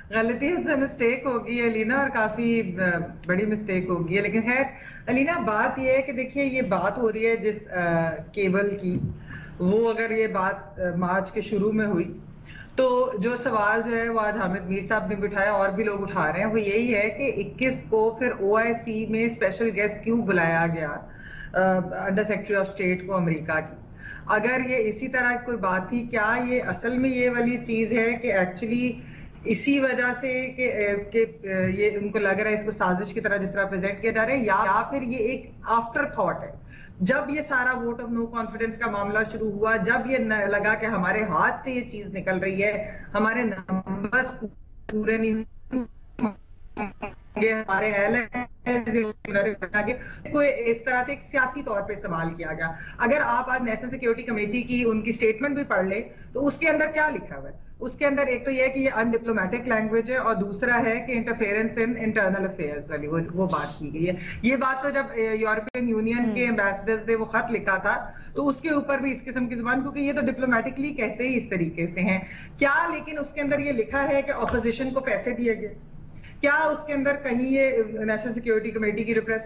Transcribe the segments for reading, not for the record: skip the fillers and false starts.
गलती से मिस्टेक होगी अलीना, और काफी बड़ी मिस्टेक होगी है। लेकिन खैर अलीना, बात यह है कि देखिए, ये बात हो रही है जिस केबल की, वो अगर ये बात मार्च के शुरू में हुई, तो जो सवाल जो है वो आज हामिद मीर साहब ने बिठाया और भी लोग उठा रहे हैं, वो यही है कि 21 को फिर ओआईसी में स्पेशल गेस्ट क्यों बुलाया गया अंडर सेक्रेटरी ऑफ स्टेट को अमेरिका की। अगर ये इसी तरह की कोई बात थी, क्या ये असल में ये वाली चीज है कि एक्चुअली इसी वजह से कि ये उनको लग रहा है इसको साजिश की तरह जिस तरह प्रेजेंट किया जा रहा है, या फिर ये एक आफ्टर थॉट है। जब ये सारा वोट ऑफ नो कॉन्फिडेंस का मामला शुरू हुआ, जब ये लगा कि हमारे हाथ से ये चीज निकल रही है, हमारे नंबर्स पूरे नहीं होंगे, हमारे को इस तरह से एक सियासी तौर पे इस्तेमाल किया गया। अगर आप आज नेशनल सिक्योरिटी कमेटी की उनकी स्टेटमेंट भी पढ़ ले, तो उसके अंदर क्या लिखा हुआ है? उसके अंदर एक तो ये है कि ये अनडिप्लोमेटिक लैंग्वेज है, और दूसरा है कि इंटरफेरेंस इन इंटरनल अफेयर्स वाली वो बात की गई है। ये बात तो जब यूरोपियन यूनियन के एम्बेसडर्स ने वो खत लिखा था, तो उसके ऊपर भी इस किस्म की जुबान, क्योंकि ये तो डिप्लोमेटिकली कहते ही इस तरीके से हैं क्या। लेकिन उसके अंदर ये लिखा है कि ऑपोजिशन को पैसे दिए गए, क्या उसके अंदर कहीं ये नेशनल सिक्योरिटी कमेटी की जो प्रेस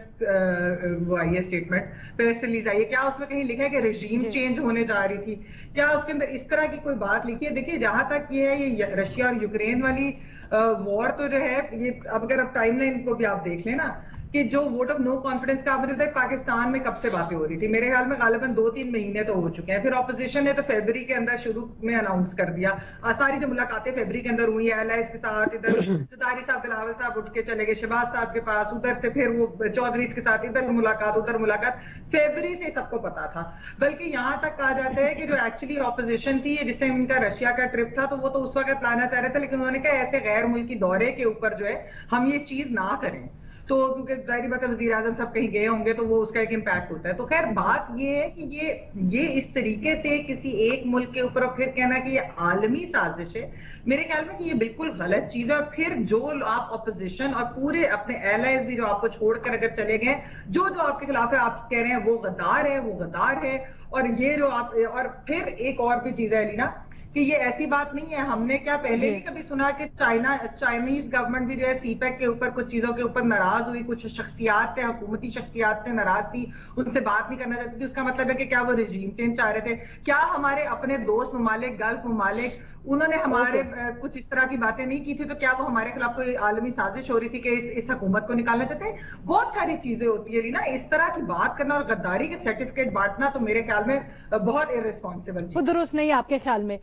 वो आई है स्टेटमेंट, प्रेस रिलीज आई है, क्या उसमें कहीं लिखा है कि रेजीम चेंज होने जा रही थी? क्या उसके अंदर इस तरह की कोई बात लिखी है? देखिए, जहां तक ये है, ये रशिया और यूक्रेन वाली वॉर तो जो है, ये अब अगर आप टाइमलाइन को भी आप देख लें ना, कि जो वोट ऑफ नो कॉन्फिडेंस का आपने बताया, पाकिस्तान में कब से बातें हो रही थी, मेरे ख्याल में गालिबन 2-3 महीने तो हो चुके हैं। फिर ऑपोजिशन ने तो फरवरी के अंदर शुरू में अनाउंस कर दिया, सारी जो मुलाकातें फरवरी के अंदर हुई, एलआईएस के साथ, इधर सुतारी साहब बिलावल साहब उठ के चले गए शहबाज साहब के पास, उधर से फिर वो चौधरी के साथ इधर मुलाकात उधर मुलाकात, फरवरी से सबको पता था। बल्कि यहां तक कहा जाता है कि जो एक्चुअली ऑपोजिशन थी, जिस टाइम इनका रशिया का ट्रिप था, तो वो तो उस वक्त लाना चाह रहे थे, लेकिन उन्होंने कहा ऐसे गैर मुल्की दौरे के ऊपर जो है हम ये चीज ना करें। तो क्योंकि जाहिर बात है वजीर आजम सब कहीं गए होंगे, तो वो उसका एक इम्पैक्ट होता है। तो खैर बात ये है कि ये इस तरीके से किसी एक मुल्क के ऊपर और फिर कहना कि ये आलमी साजिश है, मेरे ख्याल में कि ये बिल्कुल गलत चीज है। और फिर जो आप अपोजिशन और पूरे अपने एलाइज भी जो आपको छोड़कर अगर चले गए, जो जो आपके खिलाफ है, आप कह रहे हैं वो गद्दार है, वो गद्दार है। और ये जो आप, और फिर एक और भी चीज है लीना, कि ये ऐसी बात नहीं है, हमने क्या पहले नहीं कभी सुना कि चाइनीज गवर्नमेंट भी जो है सीपैक के ऊपर कुछ चीजों के ऊपर नाराज हुई, कुछ शख्सियात से, हुकूमती शख्सियात से नाराज थी, उनसे बात नहीं करना चाहती थी। उसका मतलब है कि क्या वो रिजीम चेंज चाह रहे थे? क्या हमारे अपने दोस्त ममालिक, गल्फ ममालिक, उन्होंने हमारे कुछ इस तरह की बातें नहीं की थी? तो क्या वो हमारे खिलाफ कोई आलमी साजिश हो रही थी कि इस हुकूमत को निकालना चाहते हैं? बहुत सारी चीजें होती है ना, इस तरह की बात करना और गद्दारी के सर्टिफिकेट बांटना तो मेरे ख्याल में बहुत इररिस्पॉन्सिबल वो चीज है। दुरुस्त नहीं आपके ख्याल में?